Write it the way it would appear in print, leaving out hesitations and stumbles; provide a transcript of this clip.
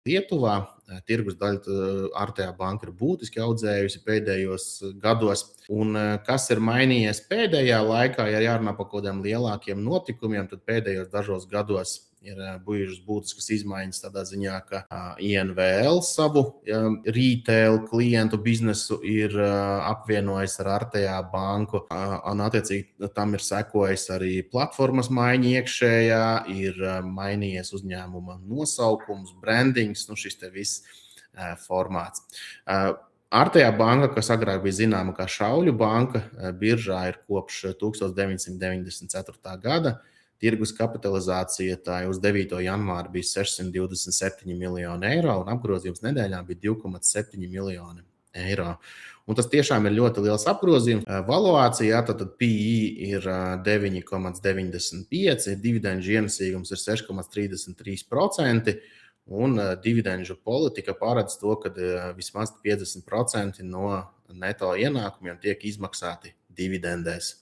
Lietuvā. Tirgus daļa Artea banka ir būtiski audzējusi pēdējos gados. Un kas ir mainījies pēdējā laikā, ja jārunā par kaut kādiem lielākiem notikumiem, tad pēdējos dažos gados ir bijušas būtiskas izmaiņas tādā ziņā, ka INVL savu retail klientu biznesu ir apvienojis ar Artea banku. Un attiecīgi tam ir sekojis arī platformas maiņa iekšējā, ir mainījies uzņēmuma nosaukums, brandings, šis te viss formāts. Artea banka, kas agrāk bija zināma kā Šauļu banka, biržā ir kopš 1994. gada. Tirgus kapitalizācija tā uz 9. janvāru bija 627 miljoni eiro un apgrozījums nedēļā bija 2,7 miljoni eiro. Un tas tiešām ir ļoti liels apgrozījums. Valuācijā tad PE ir 9,95, dividendžu ienesīgums ir 6,33%. Un dividendžu politika paredz to, ka vismaz 50% no neto ienākumiem tiek izmaksāti dividendēs.